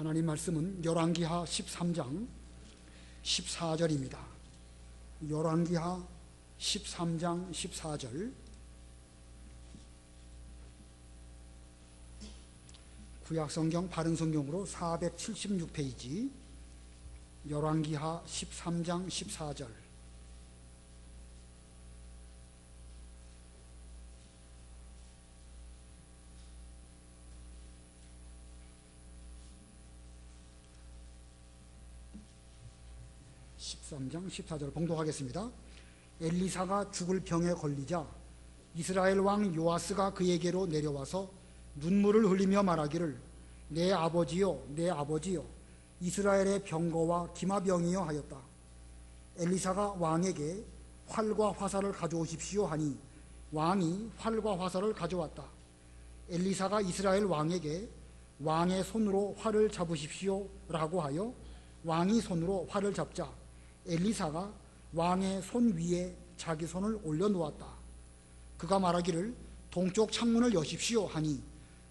하나님 말씀은 열왕기하 13장 14절입니다. 열왕기하 13장 14절, 구약성경 바른성경으로 476페이지, 열왕기하 13장 14절. (13장 14절) 봉독하겠습니다. 엘리사가 죽을 병에 걸리자 이스라엘 왕 요아스가 그에게로 내려와서 눈물을 흘리며 말하기를, 내 아버지요, 내 아버지요, 이스라엘의 병거와 기마병이여 하였다. 엘리사가 왕에게 활과 화살을 가져오십시오 하니 왕이 활과 화살을 가져왔다. 엘리사가 이스라엘 왕에게 왕의 손으로 활을 잡으십시오 라고 하여 왕이 손으로 활을 잡자 엘리사가 왕의 손 위에 자기 손을 올려놓았다. 그가 말하기를, 동쪽 창문을 여십시오 하니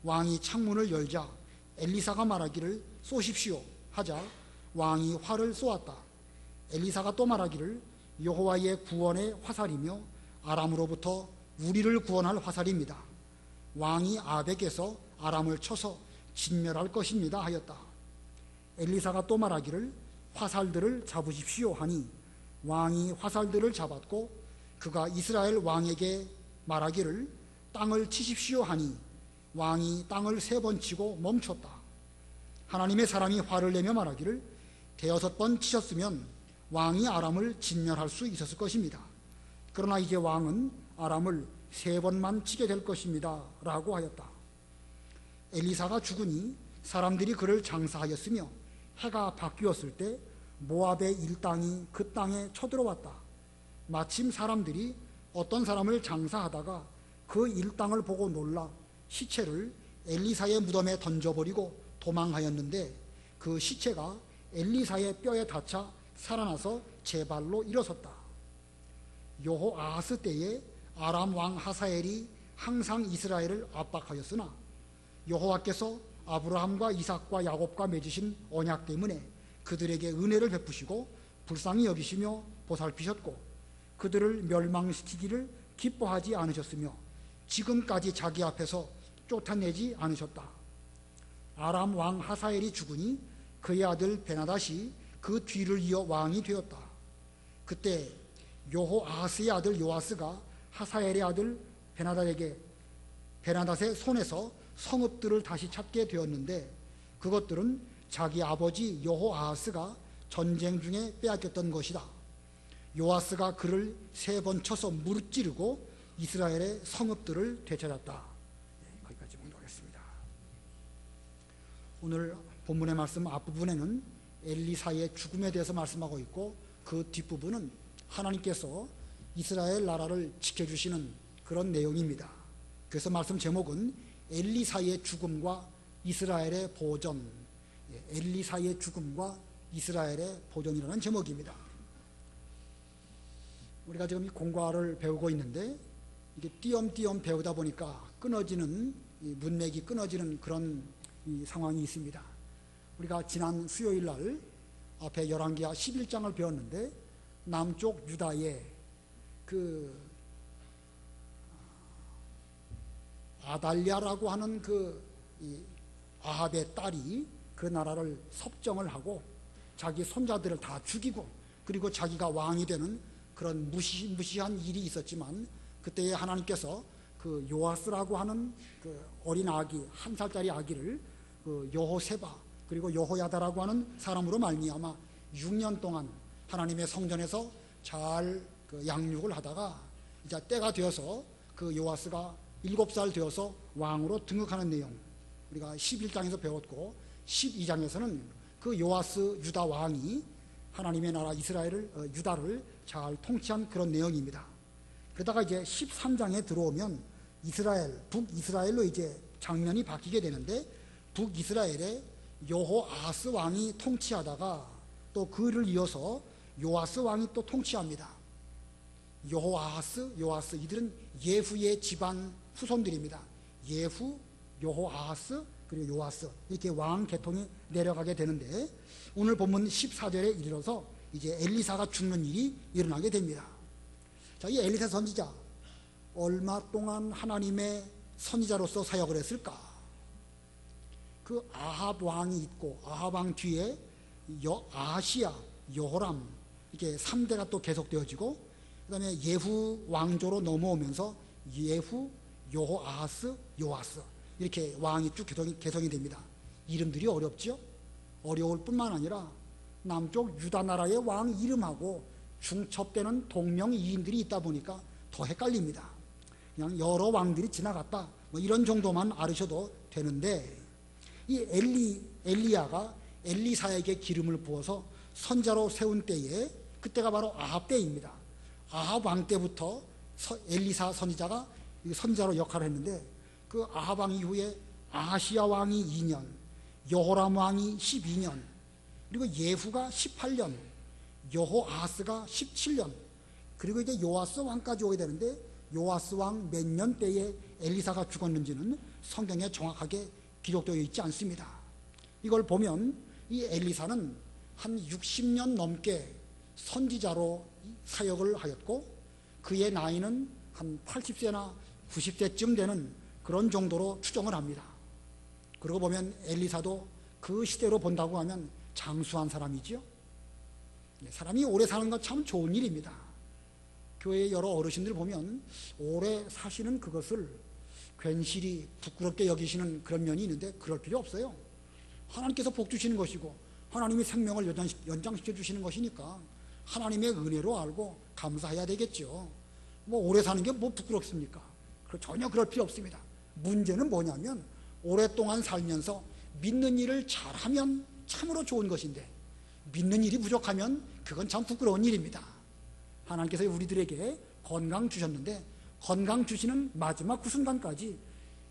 왕이 창문을 열자 엘리사가 말하기를, 쏘십시오 하자 왕이 활을 쏘았다. 엘리사가 또 말하기를, 여호와의 구원의 화살이며 아람으로부터 우리를 구원할 화살입니다. 왕이 아벡에서 아람을 쳐서 진멸할 것입니다 하였다. 엘리사가 또 말하기를, 화살들을 잡으십시오 하니 왕이 화살들을 잡았고 그가 이스라엘 왕에게 말하기를, 땅을 치십시오 하니 왕이 땅을 3번 치고 멈췄다. 하나님의 사람이 화를 내며 말하기를, 5번 치셨으면 왕이 아람을 진멸할 수 있었을 것입니다. 그러나 이제 왕은 아람을 3번만 치게 될 것입니다 라고 하였다. 엘리사가 죽으니 사람들이 그를 장사하였으며 해가 바뀌었을 때 모압의 일당이 그 땅에 쳐들어왔다. 마침 사람들이 어떤 사람을 장사하다가 그 일당을 보고 놀라 시체를 엘리사의 무덤에 던져버리고 도망하였는데, 그 시체가 엘리사의 뼈에 닿자 살아나서 제 발로 일어섰다. 여호아하스 때에 아람 왕 하사엘이 항상 이스라엘을 압박하였으나 여호와께서 아브라함과 이삭과 야곱과 맺으신 언약 때문에 그들에게 은혜를 베푸시고 불쌍히 여기시며 보살피셨고 그들을 멸망시키기를 기뻐하지 않으셨으며 지금까지 자기 앞에서 쫓아내지 않으셨다. 아람 왕 하사엘이 죽으니 그의 아들 베나닷이 그 뒤를 이어 왕이 되었다. 그때 여호아하스의 아들 요아스가 하사엘의 아들 베나닷의 손에서 성읍들을 다시 찾게 되었는데, 그것들은 자기 아버지 여호아하스가 전쟁 중에 빼앗겼던 것이다. 요아스가 그를 3번 쳐서 무찌르고 이스라엘의 성읍들을 되찾았다. 거기까지 봉독하겠습니다. 오늘 본문의 말씀 앞부분에는 엘리사의 죽음에 대해서 말씀하고 있고, 그 뒷부분은 하나님께서 이스라엘 나라를 지켜주시는 그런 내용입니다. 그래서 말씀 제목은 엘리사의 죽음과 이스라엘의 보존, 엘리사의 죽음과 이스라엘의 보존이라는 제목입니다. 우리가 지금 이 공과를 배우고 있는데 이게 띄엄띄엄 배우다 보니까 끊어지는, 문맥이 끊어지는 그런 상황이 있습니다. 우리가 지난 수요일 날 앞에 열왕기하 11장을 배웠는데, 남쪽 유다의 그 아달랴라고 하는 그 아합의 딸이 그 나라를 섭정을 하고 자기 손자들을 다 죽이고, 그리고 자기가 왕이 되는 그런 무시한 일이 있었지만, 그때에 하나님께서 그 요아스라고 하는 그 어린 아기, 1살짜리 아기를 그 여호세바 그리고 여호야다라고 하는 사람으로 말미암아 6년 동안 하나님의 성전에서 잘 그 양육을 하다가 이제 때가 되어서 그 요아스가 7살 되어서 왕으로 등극하는 내용, 우리가 11장에서 배웠고, 12장에서는 그 요아스 유다 왕이 하나님의 나라 이스라엘을, 유다를 잘 통치한 그런 내용입니다. 그러다가 이제 13장에 들어오면 북이스라엘로 이제 장면이 바뀌게 되는데, 북이스라엘에 여호아하스 왕이 통치하다가 또 그를 이어서 요아스 왕이 또 통치합니다. 요아스 이들은 예후의 집안 후손들입니다. 예후, 여호아하스, 그리고 요아스 이렇게 왕 계통이 내려가게 되는데 오늘 본문 14절에 이르러서 이제 엘리사가 죽는 일이 일어나게 됩니다. 자, 이 엘리사 선지자 얼마 동안 하나님의 선지자로서 사역을 했을까? 그 아합 왕이 있고 아합 왕 뒤에 아하시야, 여호람 이렇게 3대가 또 계속되어지고 그 다음에 예후 왕조로 넘어오면서 예후, 여호아하스, 요아스 이렇게 왕이 쭉 개성이 됩니다. 이름들이 어렵죠? 어려울 뿐만 아니라 남쪽 유다 나라의 왕 이름하고 중첩되는 동명이인들이 있다 보니까 더 헷갈립니다. 그냥 여러 왕들이 지나갔다 뭐 이런 정도만 알으셔도 되는데 이 엘리야가 엘리사에게 기름을 부어서 선자로 세운 때에 그때가 바로 아합 때입니다. 아합 왕 때부터 엘리사 선지자가 선지자로 역할을 했는데 그 아합 왕 이후에 아하시야 왕이 2년, 여호람 왕이 12년, 그리고 예후가 18년, 여호아하스가 17년, 그리고 이제 요아스 왕까지 오게 되는데 요아스 왕 몇 년 때에 엘리사가 죽었는지는 성경에 정확하게 기록되어 있지 않습니다. 이걸 보면 이 엘리사는 한 60년 넘게 선지자로 사역을 하였고 그의 나이는 한 80세나 90세쯤 되는 그런 정도로 추정을 합니다. 그러고 보면 엘리사도 그 시대로 본다고 하면 장수한 사람이지요. 사람이 오래 사는 건 참 좋은 일입니다. 교회의 여러 어르신들 보면 오래 사시는 그것을 괜시리 부끄럽게 여기시는 그런 면이 있는데 그럴 필요 없어요. 하나님께서 복 주시는 것이고 하나님이 생명을 연장시켜 주시는 것이니까 하나님의 은혜로 알고 감사해야 되겠죠. 뭐 오래 사는 게 뭐 부끄럽습니까? 전혀 그럴 필요 없습니다. 문제는 뭐냐면 오랫동안 살면서 믿는 일을 잘하면 참으로 좋은 것인데 믿는 일이 부족하면 그건 참 부끄러운 일입니다. 하나님께서 우리들에게 건강 주셨는데 건강 주시는 마지막 그 순간까지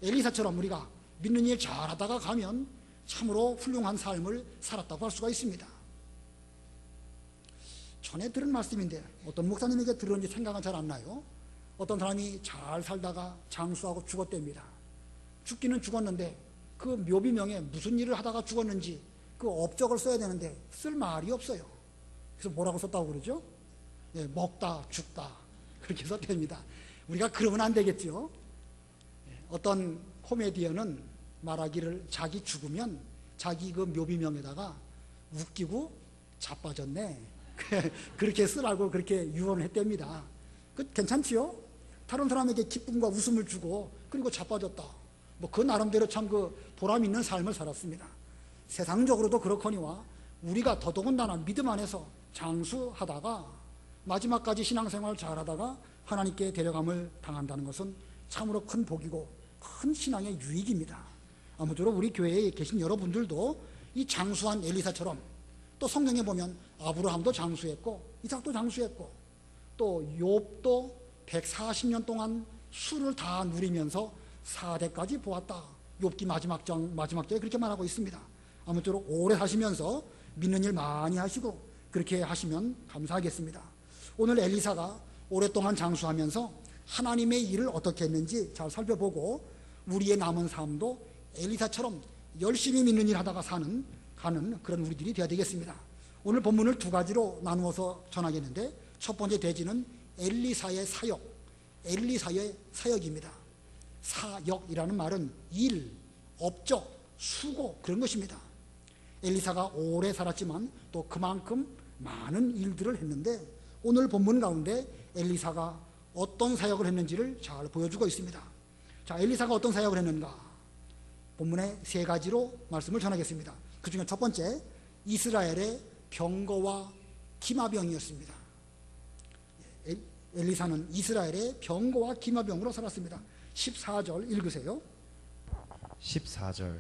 엘리사처럼 우리가 믿는 일 잘하다가 가면 참으로 훌륭한 삶을 살았다고 할 수가 있습니다. 전에 들은 말씀인데 어떤 목사님에게 들었는지 생각은 잘 안 나요. 어떤 사람이 잘 살다가 장수하고 죽었답니다. 죽기는 죽었는데 그 묘비명에 무슨 일을 하다가 죽었는지 그 업적을 써야 되는데 쓸 말이 없어요. 그래서 뭐라고 썼다고 그러죠? 예, 먹다 죽다 그렇게 썼답니다. 우리가 그러면 안 되겠죠. 어떤 코미디언은 말하기를 자기 죽으면 자기 그 묘비명에다가 웃기고 자빠졌네 그렇게 쓰라고 그렇게 유언을 했답니다. 그 괜찮지요? 다른 사람에게 기쁨과 웃음을 주고 그리고 자빠졌다. 뭐 그 나름대로 참 그 보람 있는 삶을 살았습니다. 세상적으로도 그렇거니와 우리가 더더군다나 믿음 안에서 장수하다가 마지막까지 신앙생활 잘하다가 하나님께 데려감을 당한다는 것은 참으로 큰 복이고 큰 신앙의 유익입니다. 아무쪼록 우리 교회에 계신 여러분들도 이 장수한 엘리사처럼 또 성경에 보면 아브라함도 장수했고 이삭도 장수했고 또 욥도 140년 동안 술을 다 누리면서 4대까지 보았다. 욥기 마지막 장에 그렇게 말하고 있습니다. 아무쪼록 오래 사시면서 믿는 일 많이 하시고 그렇게 하시면 감사하겠습니다. 오늘 엘리사가 오랫동안 장수하면서 하나님의 일을 어떻게 했는지 잘 살펴보고 우리의 남은 삶도 엘리사처럼 열심히 믿는 일 하다가 가는 그런 우리들이 되어야 되겠습니다. 오늘 본문을 두 가지로 나누어서 전하겠는데 첫 번째 대지는 엘리사의 사역입니다. 사역이라는 말은 일, 업적, 수고 그런 것입니다. 엘리사가 오래 살았지만 또 그만큼 많은 일들을 했는데 오늘 본문 가운데 엘리사가 어떤 사역을 했는지를 잘 보여주고 있습니다. 자, 엘리사가 어떤 사역을 했는가? 본문에 세 가지로 말씀을 전하겠습니다. 그 중에 첫 번째, 이스라엘의 병거와 기마병이었습니다. 엘리사는 이스라엘의 병거와 기마병으로 살았습니다. 14절 읽으세요. 14절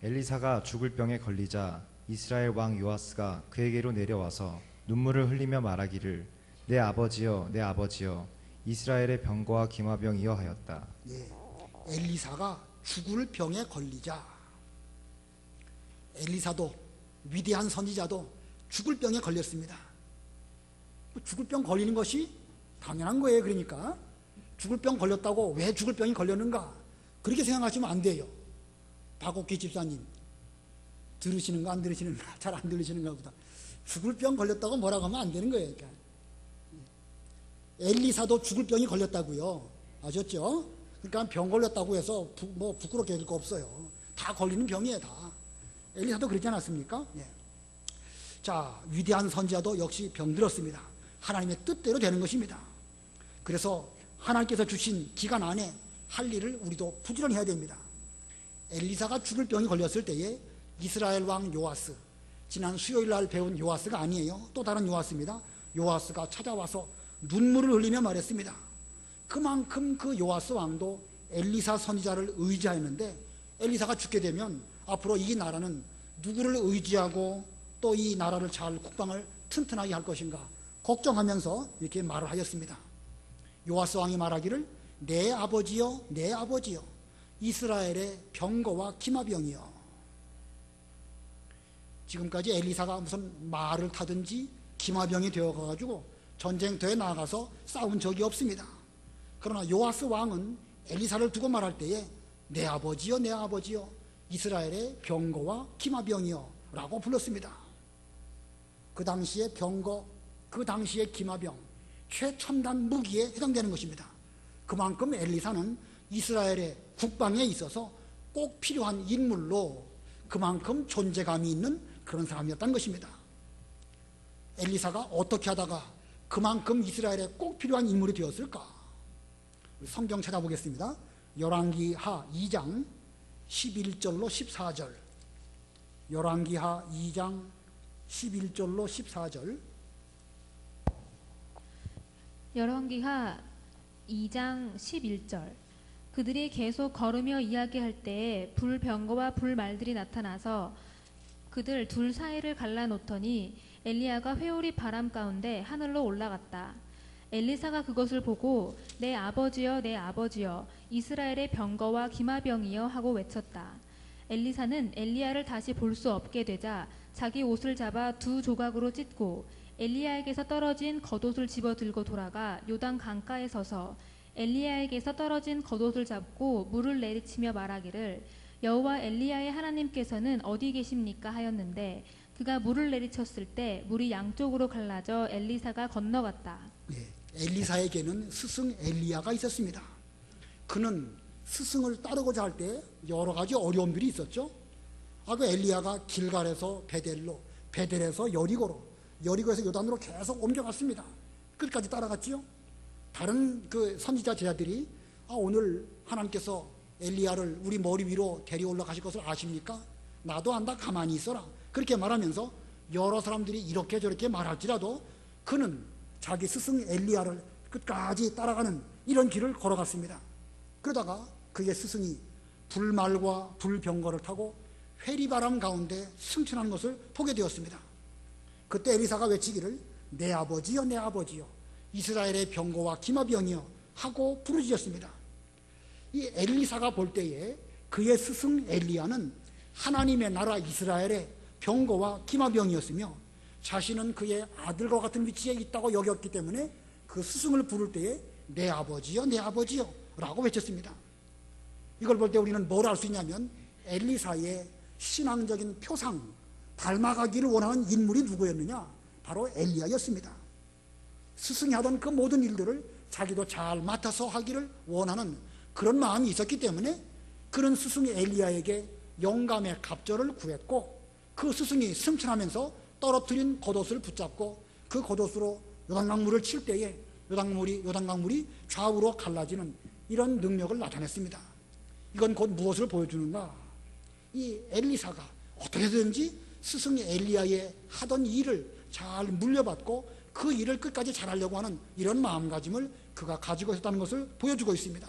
엘리사가 죽을 병에 걸리자 이스라엘 왕 요아스가 그에게로 내려와서 눈물을 흘리며 말하기를 내 아버지여 내 아버지여 이스라엘의 병거와 기마병이여 하였다. 예, 엘리사가 죽을 병에 걸리자 엘리사도 위대한 선지자도 죽을 병에 걸렸습니다. 죽을 병 걸리는 것이 당연한 거예요. 그러니까 죽을 병 걸렸다고 왜 죽을 병이 걸렸는가 그렇게 생각하시면 안 돼요. 박옥기 집사님 들으시는가 안 들으시는가 잘 안 들으시는가 보다. 죽을 병 걸렸다고 뭐라고 하면 안 되는 거예요. 그러니까. 엘리사도 죽을 병이 걸렸다고요. 아셨죠? 그러니까 병 걸렸다고 해서 부끄럽게 될 거 없어요. 다 걸리는 병이에요. 다. 엘리사도 그렇지 않았습니까? 예. 자, 위대한 선지자도 역시 병들었습니다. 하나님의 뜻대로 되는 것입니다. 그래서 하나님께서 주신 기간 안에 할 일을 우리도 부지런히 해야 됩니다. 엘리사가 죽을 병이 걸렸을 때에 이스라엘 왕 요아스, 지난 수요일 날 배운 요아스가 아니에요. 또 다른 요아스입니다. 요아스가 찾아와서 눈물을 흘리며 말했습니다. 그만큼 그 요아스 왕도 엘리사 선지자를 의지하였는데 엘리사가 죽게 되면 앞으로 이 나라는 누구를 의지하고 또 이 나라를 잘 국방을 튼튼하게 할 것인가 걱정하면서 이렇게 말을 하였습니다. 요아스 왕이 말하기를 내 아버지여 내 아버지여 이스라엘의 병거와 기마병이여. 지금까지 엘리사가 무슨 말을 타든지 기마병이 되어가지고 전쟁터에 나가서 싸운 적이 없습니다. 그러나 요아스 왕은 엘리사를 두고 말할 때에 내 아버지여 내 아버지여 이스라엘의 병거와 기마병이여 라고 불렀습니다. 그 당시의 병거, 그 당시의 기마병, 최첨단 무기에 해당되는 것입니다. 그만큼 엘리사는 이스라엘의 국방에 있어서 꼭 필요한 인물로 그만큼 존재감이 있는 그런 사람이었다는 것입니다. 엘리사가 어떻게 하다가 그만큼 이스라엘에 꼭 필요한 인물이 되었을까? 성경 찾아보겠습니다. 열왕기하 2장 11절로 14절. 열왕기하 2장 11절로 14절. 열왕기하 2장 11절. 그들이 계속 걸으며 이야기할 때에 불병거와 불말들이 나타나서 그들 둘 사이를 갈라놓더니 엘리야가 회오리 바람 가운데 하늘로 올라갔다. 엘리사가 그것을 보고 내 아버지여 내 아버지여 이스라엘의 병거와 기마병이여 하고 외쳤다. 엘리사는 엘리야를 다시 볼 수 없게 되자 자기 옷을 잡아 두 조각으로 찢고 엘리야에게서 떨어진 겉옷을 집어 들고 돌아가 요단 강가에 서서 엘리야에게서 떨어진 겉옷을 잡고 물을 내리치며 말하기를 여호와 엘리야의 하나님께서는 어디 계십니까 하였는데 그가 물을 내리쳤을 때 물이 양쪽으로 갈라져 엘리사가 건너갔다. 네, 엘리사에게는 스승 엘리야가 있었습니다. 그는 스승을 따르고자 할 때 여러 가지 어려움들이 있었죠. 그 엘리야가 길갈에서 베델로, 베델에서 여리고로, 여리고에서 요단으로 계속 옮겨갔습니다. 끝까지 따라갔지요. 다른 그 선지자 제자들이 오늘 하나님께서 엘리야를 우리 머리 위로 데려 올라가실 것을 아십니까? 나도 안다, 가만히 있어라. 그렇게 말하면서 여러 사람들이 이렇게 저렇게 말할지라도 그는 자기 스승 엘리야를 끝까지 따라가는 이런 길을 걸어갔습니다. 그러다가 그의 스승이 불말과 불병거를 타고 회리바람 가운데 승천하는 것을 보게 되었습니다. 그때 엘리사가 외치기를 내 아버지여 내 아버지여 이스라엘의 병거와 기마병이여 하고 부르짖었습니다. 이 엘리사가 볼 때에 그의 스승 엘리야는 하나님의 나라 이스라엘의 병거와 기마병이었으며 자신은 그의 아들과 같은 위치에 있다고 여겼기 때문에 그 스승을 부를 때에 내 아버지여 내 아버지여 라고 외쳤습니다. 이걸 볼 때 우리는 뭘 알 수 있냐면 엘리사의 신앙적인 표상, 닮아가기를 원하는 인물이 누구였느냐? 바로 엘리야였습니다. 스승이 하던 그 모든 일들을 자기도 잘 맡아서 하기를 원하는 그런 마음이 있었기 때문에 그런 스승이 엘리야에게 영감의 갑절을 구했고 그 스승이 승천하면서 떨어뜨린 겉옷을 붙잡고 그 겉옷으로 요단강물을 칠 때에 요단강물이 좌우로 갈라지는 이런 능력을 나타냈습니다. 이건 곧 무엇을 보여주는가? 이 엘리사가 어떻게든지 스승 엘리야의 하던 일을 잘 물려받고 그 일을 끝까지 잘하려고 하는 이런 마음가짐을 그가 가지고 있었다는 것을 보여주고 있습니다.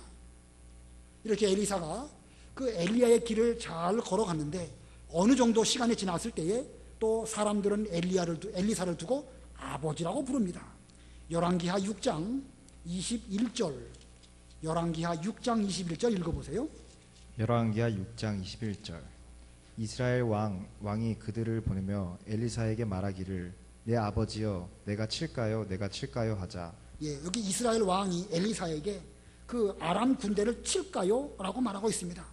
이렇게 엘리사가 그 엘리야의 길을 잘 걸어갔는데 어느 정도 시간이 지났을 때에 또 사람들은 엘리사를 두고 아버지라고 부릅니다. 열왕기하 6장 21절, 열왕기하 6장 21절 읽어보세요. 열왕기하 6장 21절. 이스라엘 왕이 그들을 보내며 엘리사에게 말하기를 내 아버지여 내가 칠까요 내가 칠까요 하자. 여기 이스라엘 왕이 엘리사에게 그 아람 군대를 칠까요? 라고 말하고 있습니다.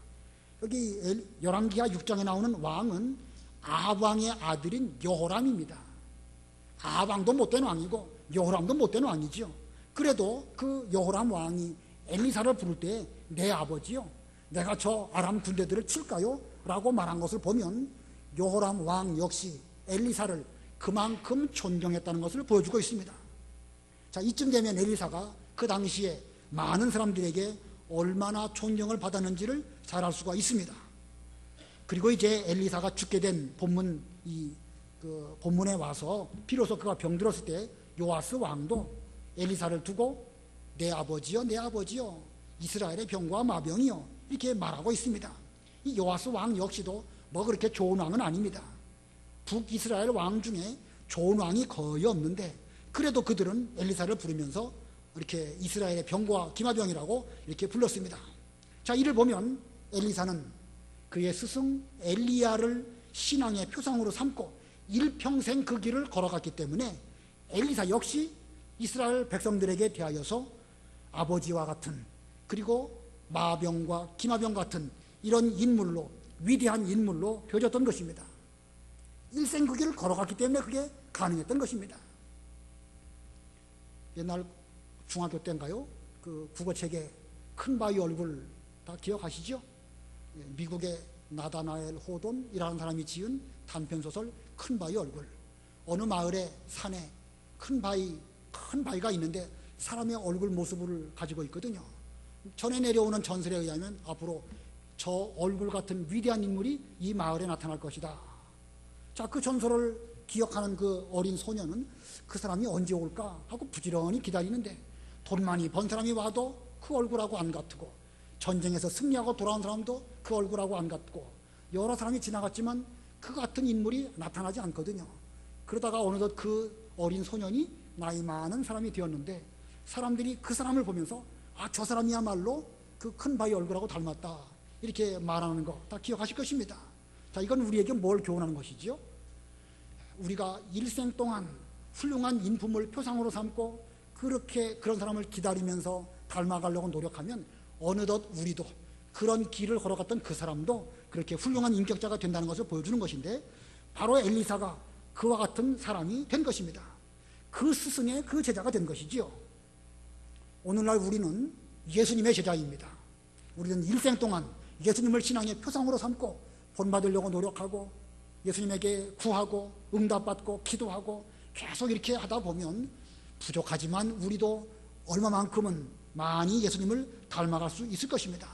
여기 열왕기하 6장에 나오는 왕은 아합왕의 아들인 여호람입니다. 아합왕도 못된 왕이고 여호람도 못된 왕이죠. 그래도 그 여호람 왕이 엘리사를 부를 때 내 아버지요, 내가 저 아람 군대들을 칠까요? 라고 말한 것을 보면 여호람 왕 역시 엘리사를 그만큼 존경했다는 것을 보여주고 있습니다. 자, 이쯤 되면 엘리사가 그 당시에 많은 사람들에게 얼마나 존경을 받았는지를 잘 알 수가 있습니다. 그리고 이제 엘리사가 죽게 된 본문에 와서 비로소 그가 병들었을 때 요아스 왕도 엘리사를 두고 내 아버지요, 내 아버지요, 이스라엘의 병과 마병이요, 이렇게 말하고 있습니다. 이 요아스 왕 역시도 뭐 그렇게 좋은 왕은 아닙니다. 북이스라엘 왕 중에 좋은 왕이 거의 없는데 그래도 그들은 엘리사를 부르면서 이렇게 이스라엘의 병과 기마병이라고 이렇게 불렀습니다. 자, 이를 보면 엘리사는 그의 스승 엘리야를 신앙의 표상으로 삼고 일평생 그 길을 걸어갔기 때문에 엘리사 역시 이스라엘 백성들에게 대하여서 아버지와 같은, 그리고 마병과 기마병 같은 이런 인물로, 위대한 인물로 벼졌던 것입니다. 일생 그 길을 걸어갔기 때문에 그게 가능했던 것입니다. 옛날 중학교 때인가요? 그 국어책에 큰 바위 얼굴 다 기억하시죠? 미국의 나다나엘 호돈이라는 사람이 지은 단편소설 큰 바위 얼굴. 어느 마을의 산에 큰 바위가 있는데 사람의 얼굴 모습을 가지고 있거든요. 전에 내려오는 전설에 의하면 앞으로 저 얼굴 같은 위대한 인물이 이 마을에 나타날 것이다. 자, 그 전설을 기억하는 그 어린 소녀는 그 사람이 언제 올까 하고 부지런히 기다리는데 돈 많이 번 사람이 와도 그 얼굴하고 안 같고, 전쟁에서 승리하고 돌아온 사람도 그 얼굴하고 안 같고, 여러 사람이 지나갔지만 그 같은 인물이 나타나지 않거든요. 그러다가 어느덧 그 어린 소년이 나이 많은 사람이 되었는데 사람들이 그 사람을 보면서 아, 저 사람이야말로 그 큰 바위 얼굴하고 닮았다, 이렇게 말하는 거 다 기억하실 것입니다. 자, 이건 우리에게 뭘 교훈하는 것이지요? 우리가 일생 동안 훌륭한 인품을 표상으로 삼고 그렇게 그런 사람을 기다리면서 닮아가려고 노력하면 어느덧 우리도 그런 길을 걸어갔던 그 사람도 그렇게 훌륭한 인격자가 된다는 것을 보여주는 것인데, 바로 엘리사가 그와 같은 사람이 된 것입니다. 그 스승의 그 제자가 된 것이지요. 오늘날 우리는 예수님의 제자입니다. 우리는 일생 동안 예수님을 신앙의 표상으로 삼고 본받으려고 노력하고 예수님에게 구하고 응답받고 기도하고 계속 이렇게 하다 보면 부족하지만 우리도 얼마만큼은 많이 예수님을 닮아갈 수 있을 것입니다.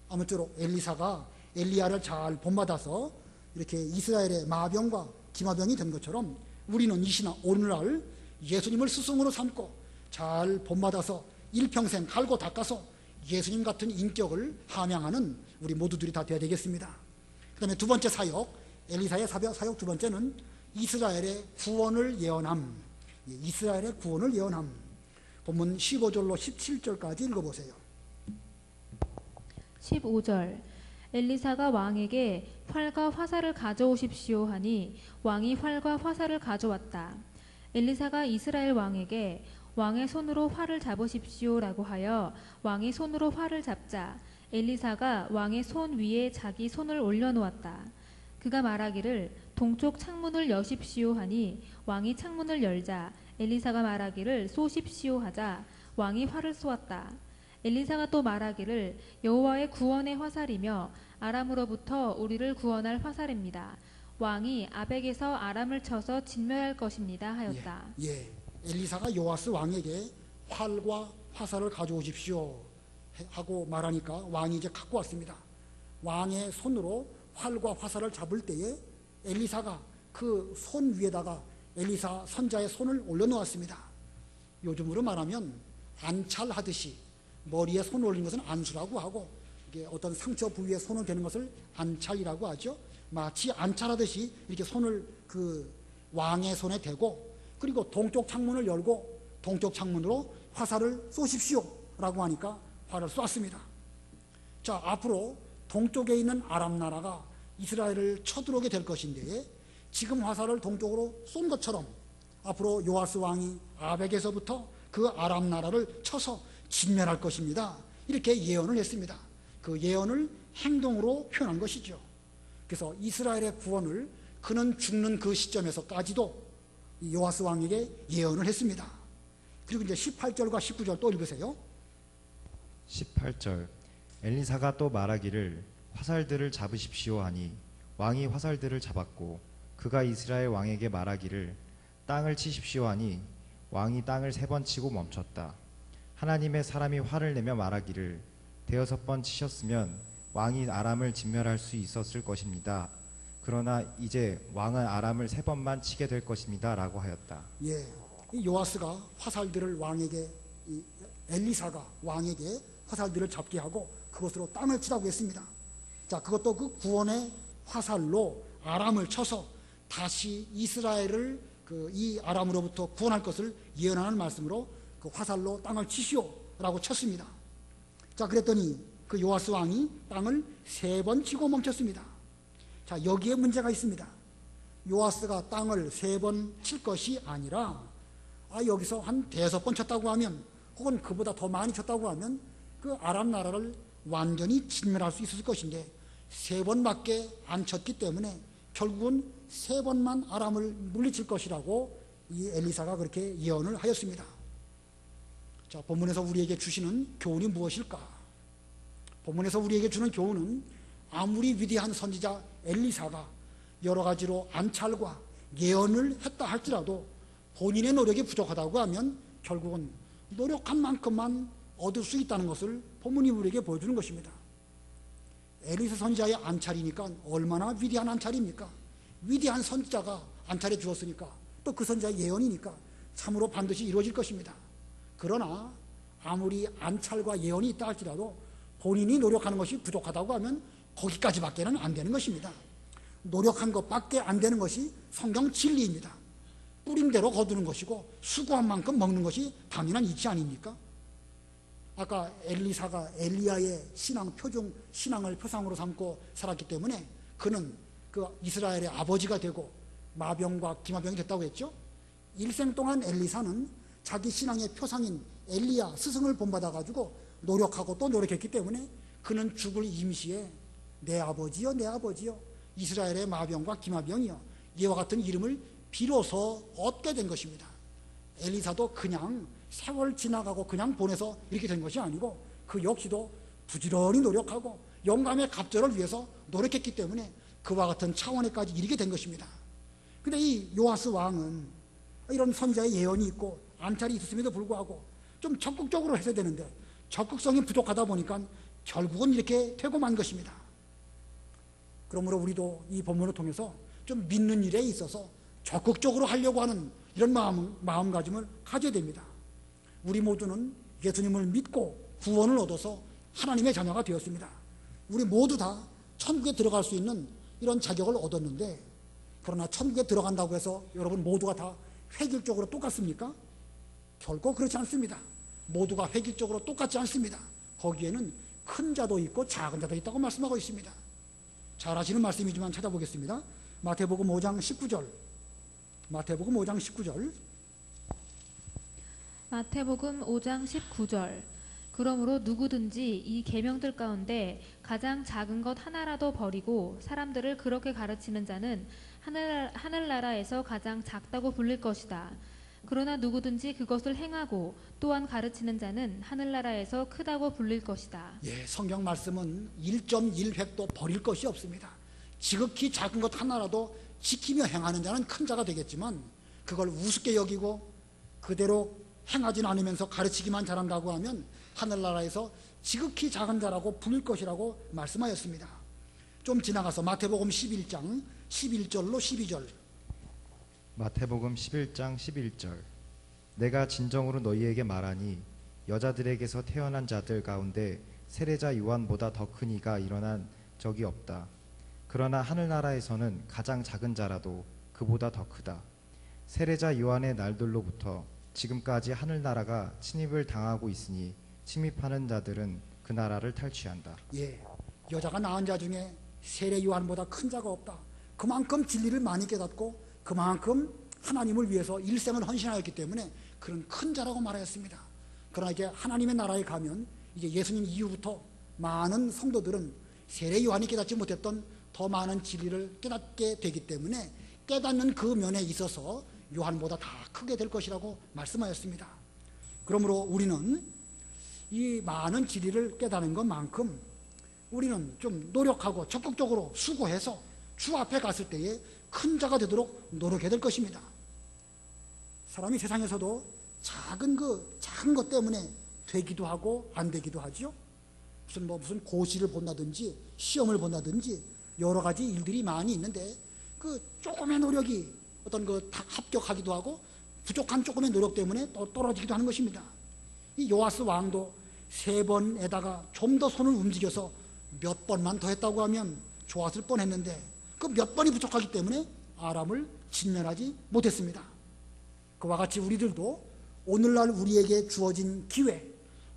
아무쪼록 엘리사가 엘리야를 잘 본받아서 이렇게 이스라엘의 마병과 기마병이 된 것처럼 우리는 이 시나 오늘날 예수님을 스승으로 삼고 잘 본받아서 일평생 갈고 닦아서 예수님 같은 인격을 함양하는 우리 모두들이 다 되어야 되겠습니다. 그 다음에 두 번째 사역, 엘리사의 사역 두 번째는 이스라엘의 구원을 예언함. 이스라엘의 구원을 예언함. 본문 15절로 17절까지 읽어보세요. 15절. 엘리사가 왕에게 활과 화살을 가져오십시오 하니 왕이 활과 화살을 가져왔다. 엘리사가 이스라엘 왕에게 왕의 손으로 활을 잡으십시오라고 하여 왕이 손으로 활을 잡자 엘리사가 왕의 손 위에 자기 손을 올려놓았다. 그가 말하기를 동쪽 창문을 여십시오 하니 왕이 창문을 열자 엘리사가 말하기를 쏘십시오 하자 왕이 활을 쏘았다. 엘리사가 또 말하기를 여호와의 구원의 화살이며 아람으로부터 우리를 구원할 화살입니다. 왕이 아벡에서 아람을 쳐서 진멸할 것입니다 하였다. 엘리사가 요아스 왕에게 활과 화살을 가져오십시오 하고 말하니까 왕이 이제 갖고 왔습니다. 왕의 손으로 활과 화살을 잡을 때에 엘리사가 그 손 위에다가 엘리사 선자의 손을 올려놓았습니다. 요즘으로 말하면 안찰하듯이 머리에 손을 올린 것은 안수라고 하고, 이게 어떤 상처 부위에 손을 대는 것을 안찰이라고 하죠. 마치 안찰하듯이 이렇게 손을 그 왕의 손에 대고, 그리고 동쪽 창문을 열고 동쪽 창문으로 화살을 쏘십시오 라고 하니까 활을 쏘았습니다. 자, 앞으로 동쪽에 있는 아람 나라가 이스라엘을 쳐들어오게 될 것인데, 지금 화살을 동쪽으로 쏜 것처럼 앞으로 요아스 왕이 아벡에서부터 그 아람 나라를 쳐서 진멸할 것입니다. 이렇게 예언을 했습니다. 그 예언을 행동으로 표현한 것이죠. 그래서 이스라엘의 구원을 그는 죽는 그 시점에서까지도 이 요아스 왕에게 예언을 했습니다. 그리고 이제 18절과 19절 또 읽으세요. 18절 엘리사가 또 말하기를 화살들을 잡으십시오 하니 왕이 화살들을 잡았고 그가 이스라엘 왕에게 말하기를 땅을 치십시오 하니 왕이 땅을 3번 치고 멈췄다. 하나님의 사람이 화를 내며 말하기를 대여섯 번 치셨으면 왕이 아람을 진멸할 수 있었을 것입니다. 그러나 이제 왕은 아람을 3번만 치게 될 것입니다 라고 하였다. 예, 이 요아스가 화살들을 왕에게, 이 엘리사가 왕에게 화살들을 잡게 하고 그것으로 땅을 치라고 했습니다. 자, 그것도 그 구원의 화살로 아람을 쳐서 다시 이스라엘을 이 아람으로부터 구원할 것을 예언하는 말씀으로 그 화살로 땅을 치시오라고 쳤습니다. 자, 그랬더니 그 요아스 왕이 땅을 3번 치고 멈췄습니다. 자, 여기에 문제가 있습니다. 요아스가 땅을 3번 칠 것이 아니라 여기서 한 5번 쳤다고 하면, 혹은 그보다 더 많이 쳤다고 하면 그 아람 나라를 완전히 진멸할 수 있었을 것인데 3번밖에 안 쳤기 때문에 결국은 3번만 아람을 물리칠 것이라고 이 엘리사가 그렇게 예언을 하였습니다. 자, 본문에서 우리에게 주시는 교훈이 무엇일까? 본문에서 우리에게 주는 교훈은 아무리 위대한 선지자 엘리사가 여러 가지로 암찰과 예언을 했다 할지라도 본인의 노력이 부족하다고 하면 결국은 노력한 만큼만 얻을 수 있다는 것을 본문이 우리에게 보여주는 것입니다. 엘리사 선지자의 암찰이니까 얼마나 위대한 암찰입니까? 위대한 선지자가 암찰해 주었으니까, 또 그 선지자의 예언이니까 참으로 반드시 이루어질 것입니다. 그러나 아무리 암찰과 예언이 있다 할지라도 본인이 노력하는 것이 부족하다고 하면 거기까지밖에는 안 되는 것입니다. 노력한 것밖에 안 되는 것이 성경 진리입니다. 뿌린 대로 거두는 것이고 수고한 만큼 먹는 것이 당연한 이치 아닙니까? 아까 엘리사가 엘리야의 신앙을 표상으로 삼고 살았기 때문에 그는 그 이스라엘의 아버지가 되고 마병과 기마병이 됐다고 했죠. 일생 동안 엘리사는 자기 신앙의 표상인 엘리야 스승을 본받아가지고 노력하고 또 노력했기 때문에 그는 죽을 임시에 내 아버지여 내 아버지여 이스라엘의 마병과 기마병이여 이와 같은 이름을 비로소 얻게 된 것입니다. 엘리사도 그냥 세월 지나가고 그냥 보내서 이렇게 된 것이 아니고 그 역시도 부지런히 노력하고 영감의 갑절을 위해서 노력했기 때문에 그와 같은 차원에까지 이르게 된 것입니다. 근데 이 요아스 왕은 이런 선지자의 예언이 있고 암찰이 있었음에도 불구하고 좀 적극적으로 해야 되는데 적극성이 부족하다 보니까 결국은 이렇게 되고 만 것입니다. 그러므로 우리도 이 본문을 통해서 좀 믿는 일에 있어서 적극적으로 하려고 하는 이런 마음가짐을 가져야 됩니다. 우리 모두는 예수님을 믿고 구원을 얻어서 하나님의 자녀가 되었습니다. 우리 모두 다 천국에 들어갈 수 있는 이런 자격을 얻었는데, 그러나 천국에 들어간다고 해서 여러분 모두가 다 획일적으로 똑같습니까? 결코 그렇지 않습니다. 모두가 획일적으로 똑같지 않습니다. 거기에는 큰 자도 있고 작은 자도 있다고 말씀하고 있습니다. 잘 아시는 말씀이지만 찾아보겠습니다. 마태복음 5장 19절. 마태복음 5장 19절. 마태복음 5장 19절. 그러므로 누구든지 이 계명들 가운데 가장 작은 것 하나라도 버리고 사람들을 그렇게 가르치는 자는 하늘나라에서 가장 작다고 불릴 것이다. 그러나 누구든지 그것을 행하고 또한 가르치는 자는 하늘나라에서 크다고 불릴 것이다. 예, 성경 말씀은 1.1획도 버릴 것이 없습니다. 지극히 작은 것 하나라도 지키며 행하는 자는 큰 자가 되겠지만 그걸 우습게 여기고 그대로 행하지는 않으면서 가르치기만 잘한다고 하면 하늘나라에서 지극히 작은 자라고 불릴 것이라고 말씀하였습니다. 좀 지나가서 마태복음 11장 11절로 12절. 마태복음 11장 11절. 내가 진정으로 너희에게 말하니 여자들에게서 태어난 자들 가운데 세례자 요한보다 더 큰 이가 일어난 적이 없다. 그러나 하늘나라에서는 가장 작은 자라도 그보다 더 크다. 세례자 요한의 날들로부터 지금까지 하늘나라가 침입을 당하고 있으니 침입하는 자들은 그 나라를 탈취한다. 예, 여자가 낳은 자 중에 세례 요한보다 큰 자가 없다. 그만큼 진리를 많이 깨닫고 그만큼 하나님을 위해서 일생을 헌신하였기 때문에 그런 큰 자라고 말하였습니다. 그러나 이제 하나님의 나라에 가면 이제 예수님 이후부터 많은 성도들은 세례 요한이 깨닫지 못했던 더 많은 진리를 깨닫게 되기 때문에 깨닫는 그 면에 있어서 요한보다 다 크게 될 것이라고 말씀하였습니다. 그러므로 우리는 이 많은 진리를 깨닫는 것만큼 우리는 좀 노력하고 적극적으로 수고해서 주 앞에 갔을 때에 큰 자가 되도록 노력해야 될 것입니다. 사람이 세상에서도 작은 것 때문에 되기도 하고 안 되기도 하죠. 무슨 고시를 본다든지 시험을 본다든지 여러 가지 일들이 많이 있는데 그 조금의 노력이 어떤 합격하기도 하고 부족한 조금의 노력 때문에 또 떨어지기도 하는 것입니다. 이 요아스 왕도 3번에다가 좀 더 손을 움직여서 몇 번만 더 했다고 하면 좋았을 뻔했는데 그 몇 번이 부족하기 때문에 아람을 진멸하지 못했습니다. 그와 같이 우리들도 오늘날 우리에게 주어진 기회,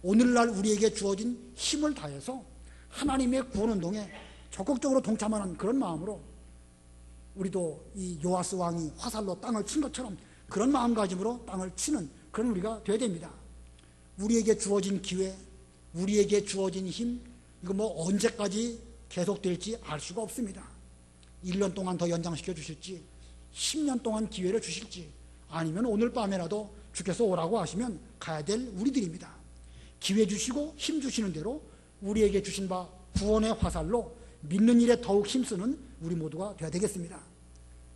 오늘날 우리에게 주어진 힘을 다해서 하나님의 구원운동에 적극적으로 동참하는 그런 마음으로 우리도 이 요아스 왕이 화살로 땅을 친 것처럼 그런 마음가짐으로 땅을 치는 그런 우리가 되어야 됩니다. 우리에게 주어진 기회, 우리에게 주어진 힘, 이거 언제까지 계속될지 알 수가 없습니다. 1년 동안 더 연장시켜 주실지 10년 동안 기회를 주실지 아니면 오늘 밤에라도 주께서 오라고 하시면 가야 될 우리들입니다. 기회 주시고 힘 주시는 대로 우리에게 주신 바 구원의 화살로 믿는 일에 더욱 힘쓰는 우리 모두가 되어야 되겠습니다.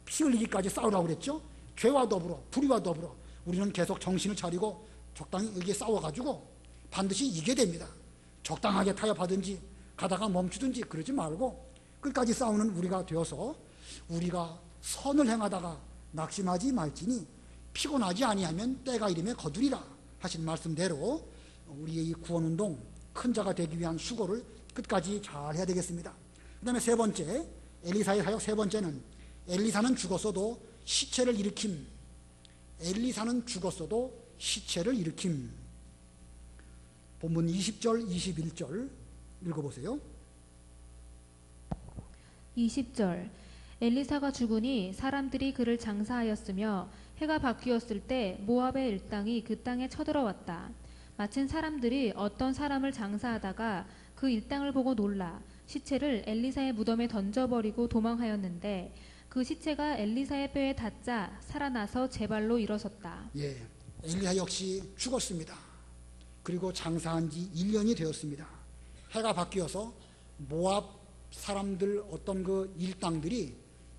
피 흘리기까지 싸우라고 그랬죠. 죄와 더불어 불의와 더불어 우리는 계속 정신을 차리고 적당히 이렇게 싸워가지고 반드시 이겨야 됩니다. 적당하게 타협하든지 가다가 멈추든지 그러지 말고 끝까지 싸우는 우리가 되어서 우리가 선을 행하다가 낙심하지 말지니 피곤하지 아니하면 때가 이름에 거두리라 하신 말씀대로 우리의 이 구원운동 큰 자가 되기 위한 수고를 끝까지 잘 해야 되겠습니다. 그 다음에 세 번째, 엘리사의 사역 세 번째는 엘리사는 죽었어도 시체를 일으킴. 엘리사는 죽었어도 시체를 일으킴. 본문 20절, 21절 읽어보세요. 20절 엘리사가 죽으니 사람들이 그를 장사하였으며 해가 바뀌었을 때 모압의 일당이 그 땅에 쳐들어왔다. 마침 사람들이 어떤 사람을 장사하다가 그 일당을 보고 놀라 시체를 엘리사의 무덤에 던져버리고 도망하였는데 그 시체가 엘리사의 뼈에 닿자 살아나서 제 발로 일어섰다. 예, 엘리사 역시 죽었습니다. 그리고 장사한 지 1년이 되었습니다. 해가 바뀌어서 모압 사람들 어떤 그 일당들이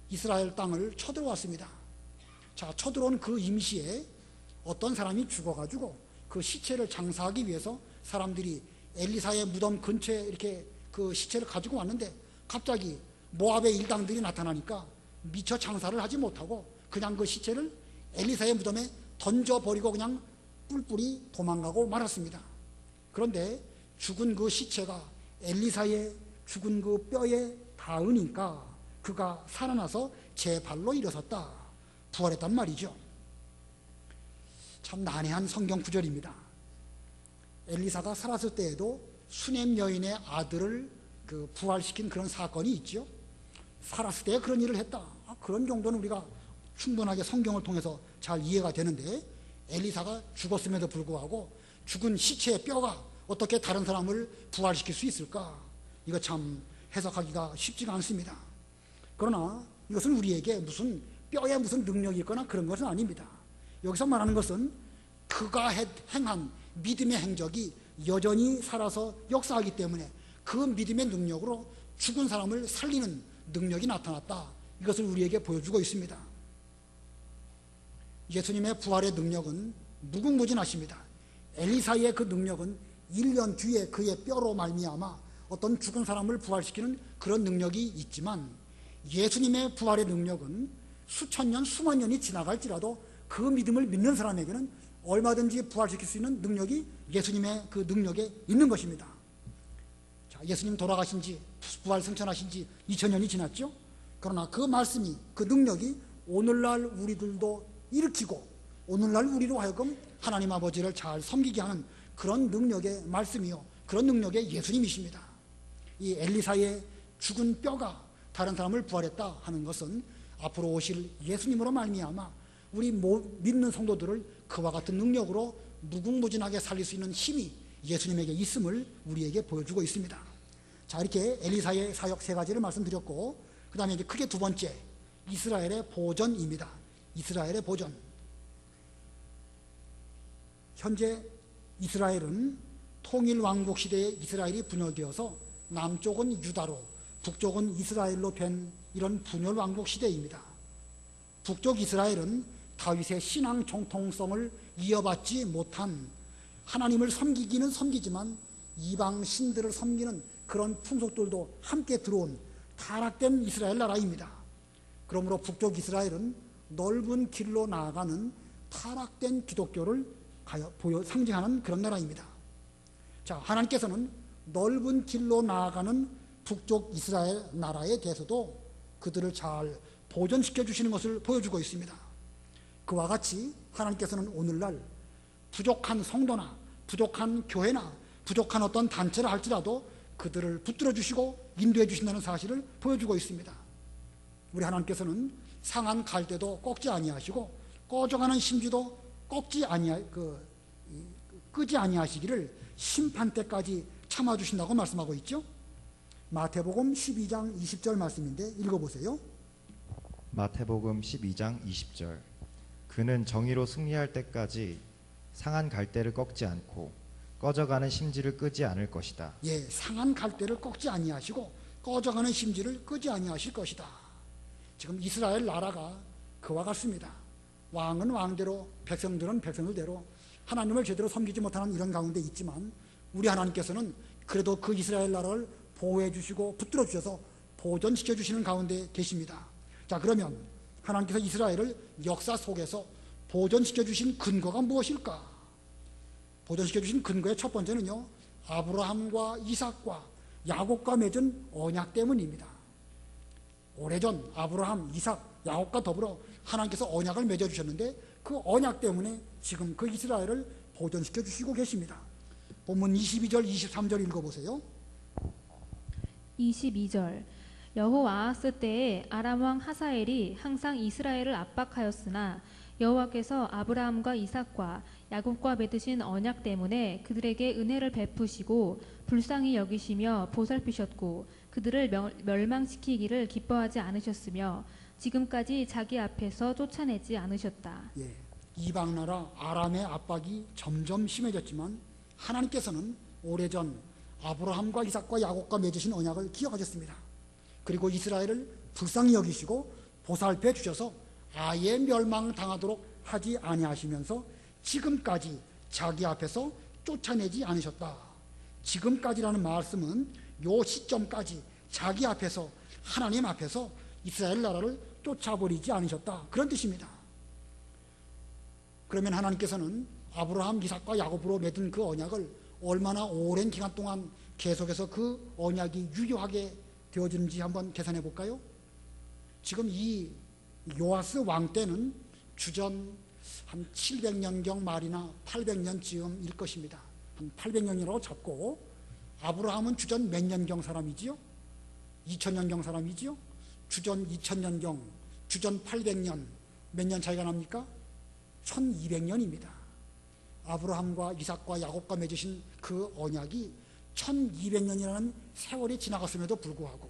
이스라엘 땅을 쳐들어왔습니다. 자, 쳐들어온 그 임시에 어떤 사람이 죽어가지고 그 시체를 장사하기 위해서 사람들이 엘리사의 무덤 근처에 이렇게 그 시체를 가지고 왔는데 갑자기 모압의 일당들이 나타나니까 미처 장사를 하지 못하고 그냥 그 시체를 엘리사의 무덤에 던져버리고 그냥 뿔뿔이 도망가고 말았습니다. 그런데 죽은 그 시체가 엘리사의 죽은 그 뼈에 닿으니까 그가 살아나서 제 발로 일어섰다. 부활했단 말이죠. 참 난해한 성경 구절입니다. 엘리사가 살았을 때에도 수넴 여인의 아들을 부활시킨 그런 사건이 있죠. 살았을 때 그런 일을 했다. 그런 정도는 우리가 충분하게 성경을 통해서 잘 이해가 되는데 엘리사가 죽었음에도 불구하고 죽은 시체의 뼈가 어떻게 다른 사람을 부활시킬 수 있을까? 이거 참 해석하기가 쉽지가 않습니다. 그러나 이것은 우리에게 무슨 뼈에 무슨 능력이 있거나 그런 것은 아닙니다. 여기서 말하는 것은 그가 행한 믿음의 행적이 여전히 살아서 역사하기 때문에 그 믿음의 능력으로 죽은 사람을 살리는 능력이 나타났다. 이것을 우리에게 보여주고 있습니다. 예수님의 부활의 능력은 무궁무진하십니다. 엘리사의 그 능력은 1년 뒤에 그의 뼈로 말미암아 어떤 죽은 사람을 부활시키는 그런 능력이 있지만 예수님의 부활의 능력은 수천 년, 수만 년이 지나갈지라도 그 믿음을 믿는 사람에게는 얼마든지 부활시킬 수 있는 능력이 예수님의 그 능력에 있는 것입니다. 자, 예수님 돌아가신 지 부활 승천하신 지 2000년이 지났죠. 그러나 그 말씀이 그 능력이 오늘날 우리들도 일으키고 오늘날 우리로 하여금 하나님 아버지를 잘 섬기게 하는 그런 능력의 말씀이요, 그런 능력의 예수님이십니다. 이 엘리사의 죽은 뼈가 다른 사람을 부활했다 하는 것은 앞으로 오실 예수님으로 말미암아 우리 믿는 성도들을 그와 같은 능력으로 무궁무진하게 살릴 수 있는 힘이 예수님에게 있음을 우리에게 보여주고 있습니다. 자, 이렇게 엘리사의 사역 세 가지를 말씀드렸고, 그 다음에 이제 크게 두 번째, 이스라엘의 보전입니다. 이스라엘의 보전. 현재 이스라엘은 통일 왕국 시대에 이스라엘이 분열되어서 남쪽은 유다로, 북쪽은 이스라엘로 된 이런 분열 왕국 시대입니다. 북쪽 이스라엘은 다윗의 신앙 정통성을 이어받지 못한, 하나님을 섬기기는 섬기지만 이방 신들을 섬기는 그런 풍속들도 함께 들어온 타락된 이스라엘 나라입니다. 그러므로 북쪽 이스라엘은 넓은 길로 나아가는 타락된 기독교를 상징하는 그런 나라입니다. 자, 하나님께서는 넓은 길로 나아가는 북쪽 이스라엘 나라에 대해서도 그들을 잘 보존시켜 주시는 것을 보여주고 있습니다. 그와 같이 하나님께서는 오늘날 부족한 성도나 부족한 교회나 부족한 어떤 단체라 할지라도 그들을 붙들어 주시고 인도해 주신다는 사실을 보여주고 있습니다. 우리 하나님께서는 상한 갈대도 꺾지 아니하시고 꺼져가는 심지도 끄지 아니하시기를 심판 때까지 참아주신다고 말씀하고 있죠. 마태복음 12장 20절 말씀인데 읽어보세요. 마태복음 12장 20절. 그는 정의로 승리할 때까지 상한 갈대를 꺾지 않고 꺼져가는 심지를 끄지 않을 것이다. 예, 상한 갈대를 꺾지 아니하시고 꺼져가는 심지를 끄지 아니하실 것이다. 지금 이스라엘 나라가 그와 같습니다. 왕은 왕대로, 백성들은 백성들대로 하나님을 제대로 섬기지 못하는 이런 가운데 있지만, 우리 하나님께서는 그래도 그 이스라엘 나라를 보호해 주시고 붙들어 주셔서 보존시켜 주시는 가운데 계십니다. 자, 그러면 하나님께서 이스라엘을 역사 속에서 보존시켜 주신 근거가 무엇일까? 보존시켜 주신 근거의 첫 번째는요, 아브라함과 이삭과 야곱과 맺은 언약 때문입니다. 오래전 아브라함, 이삭, 야곱과 더불어 하나님께서 언약을 맺어 주셨는데 그 언약 때문에 지금 그 이스라엘을 보존시켜 주시고 계십니다. 본문 22절, 23절 읽어보세요. 22절. 여호와하스 때에 아람 왕 하사엘이 항상 이스라엘을 압박하였으나 여호와께서 아브라함과 이삭과 야곱과 맺으신 언약 때문에 그들에게 은혜를 베푸시고 불쌍히 여기시며 보살피셨고 그들을 멸망시키기를 기뻐하지 않으셨으며 지금까지 자기 앞에서 쫓아내지 않으셨다. 예, 이방 나라 아람의 압박이 점점 심해졌지만 하나님께서는 오래전 아브라함과 이삭과 야곱과 맺으신 언약을 기억하셨습니다. 그리고 이스라엘을 불쌍히 여기시고 보살펴 주셔서 아예 멸망당하도록 하지 아니하시면서 지금까지 자기 앞에서 쫓아내지 않으셨다. 지금까지라는 말씀은 요 시점까지 자기 앞에서, 하나님 앞에서 이스라엘 나라를 쫓아버리지 않으셨다, 그런 뜻입니다. 그러면 하나님께서는 아브라함, 이삭과 야곱으로 맺은 그 언약을 얼마나 오랜 기간 동안 계속해서 그 언약이 유효하게 되어지는지 한번 계산해 볼까요? 지금 이 요아스 왕 때는 주전 한 700년경 말이나 800년쯤일 것입니다. 한 800년이라고 잡고, 아브라함은 주전 몇 년경 사람이지요? 2000년경 사람이지요? 주전 2000년경, 주전 800년, 몇 년 차이가 납니까? 1200년입니다. 아브라함과 이삭과 야곱과 맺으신 그 언약이 1200년이라는 세월이 지나갔음에도 불구하고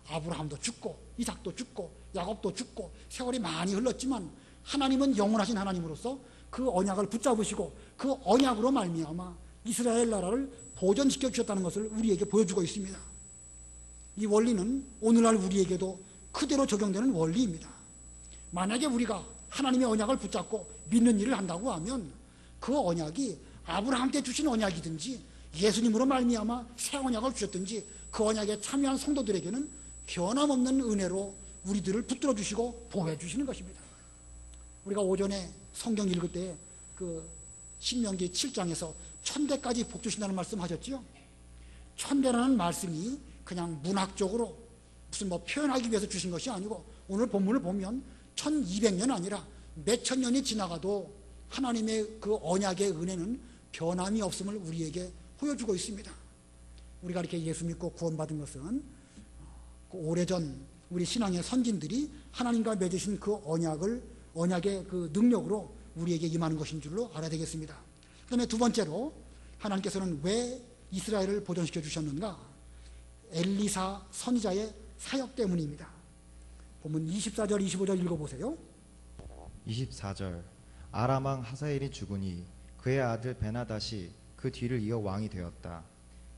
아브라함도 죽고 이삭도 죽고 야곱도 죽고 세월이 많이 흘렀지만 하나님은 영원하신 하나님으로서 그 언약을 붙잡으시고 그 언약으로 말미암아 이스라엘 나라를 보존시켜 주셨다는 것을 우리에게 보여주고 있습니다. 이 원리는 오늘날 우리에게도 그대로 적용되는 원리입니다. 만약에 우리가 하나님의 언약을 붙잡고 믿는 일을 한다고 하면 그 언약이 아브라함 때 주신 언약이든지 예수님으로 말미암아 새 언약을 주셨든지 그 언약에 참여한 성도들에게는 변함없는 은혜로 우리들을 붙들어 주시고 보호해 주시는 것입니다. 우리가 오전에 성경 읽을 때 그 신명기 7장에서 천대까지 복 주신다는 말씀 하셨죠? 천대라는 말씀이 그냥 문학적으로 무슨 표현하기 위해서 주신 것이 아니고 오늘 본문을 보면 1200년 아니라 몇천 년이 지나가도 하나님의 그 언약의 은혜는 변함이 없음을 우리에게 보여주고 있습니다. 우리가 이렇게 예수 믿고 구원받은 것은 오래전 우리 신앙의 선진들이 하나님과 맺으신 그 언약의 그 능력으로 우리에게 임하는 것인 줄로 알아야 되겠습니다. 그 다음에 두 번째로 하나님께서는 왜 이스라엘을 보존시켜 주셨는가? 엘리사 선지자의 사역 때문입니다. 보면 24절 25절 읽어보세요. 24절 아람 왕 하사엘이 죽으니 그의 아들 베나닷이 그 뒤를 이어 왕이 되었다.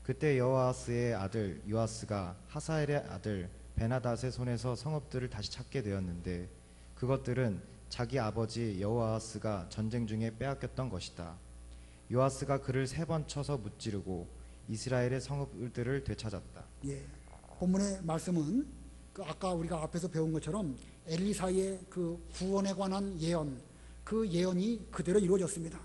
그때 여호아스의 아들 요아스가 하사엘의 아들 베나닷의 손에서 성읍들을 다시 찾게 되었는데 그것들은 자기 아버지 여호아스가 전쟁 중에 빼앗겼던 것이다. 요아스가 그를 3번 쳐서 무찌르고 이스라엘의 성읍들을 되찾았다. 예, 본문의 말씀은 그 아까 우리가 앞에서 배운 것처럼 엘리사의 그 구원에 관한 예언, 그 예언이 그대로 이루어졌습니다.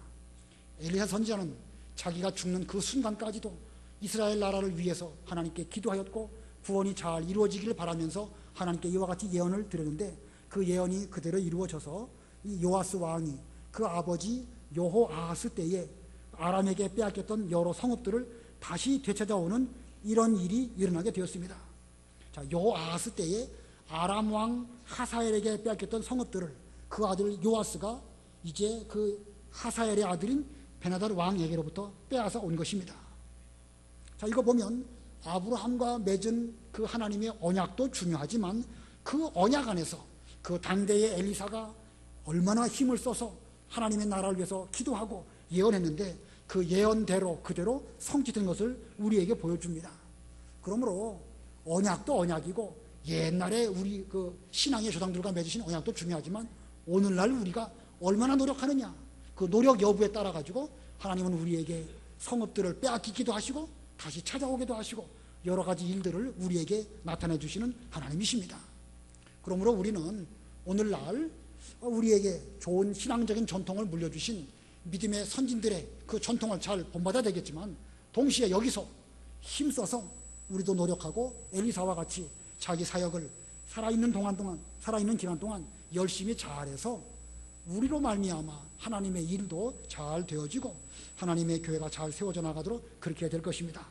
엘리사 선지자는 자기가 죽는 그 순간까지도 이스라엘 나라를 위해서 하나님께 기도하였고 구원이 잘 이루어지기를 바라면서 하나님께 이와 같이 예언을 드렸는데 그 예언이 그대로 이루어져서 이 요아스 왕이 그 아버지 여호아하스 때에 아람에게 빼앗겼던 여러 성읍들을 다시 되찾아오는 이런 일이 일어나게 되었습니다. 자, 여호아하스 때에 아람 왕 하사엘에게 빼앗겼던 성읍들을 그 아들 요아스가 이제 그 하사엘의 아들인 베나닷 왕에게로부터 빼앗아 온 것입니다. 자, 이거 보면 아브라함과 맺은 그 하나님의 언약도 중요하지만 그 언약 안에서 그 당대의 엘리사가 얼마나 힘을 써서 하나님의 나라를 위해서 기도하고 예언했는데 그 예언대로 그대로 성취된 것을 우리에게 보여줍니다. 그러므로 언약도 언약이고 옛날에 우리 그 신앙의 조상들과 맺으신 언약도 중요하지만 오늘날 우리가 얼마나 노력하느냐 그 노력 여부에 따라 가지고 하나님은 우리에게 성읍들을 빼앗기기도 하시고 다시 찾아오기도 하시고 여러 가지 일들을 우리에게 나타내 주시는 하나님이십니다. 그러므로 우리는 오늘날 우리에게 좋은 신앙적인 전통을 물려주신 믿음의 선진들의 그 전통을 잘 본받아야 되겠지만 동시에 여기서 힘써서 우리도 노력하고 엘리사와 같이 자기 사역을 살아있는 기간 동안 열심히 잘해서 우리로 말미암아 하나님의 일도 잘 되어지고 하나님의 교회가 잘 세워져 나가도록 그렇게 될 것입니다.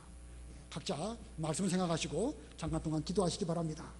각자 말씀을 생각하시고 잠깐 동안 기도하시기 바랍니다.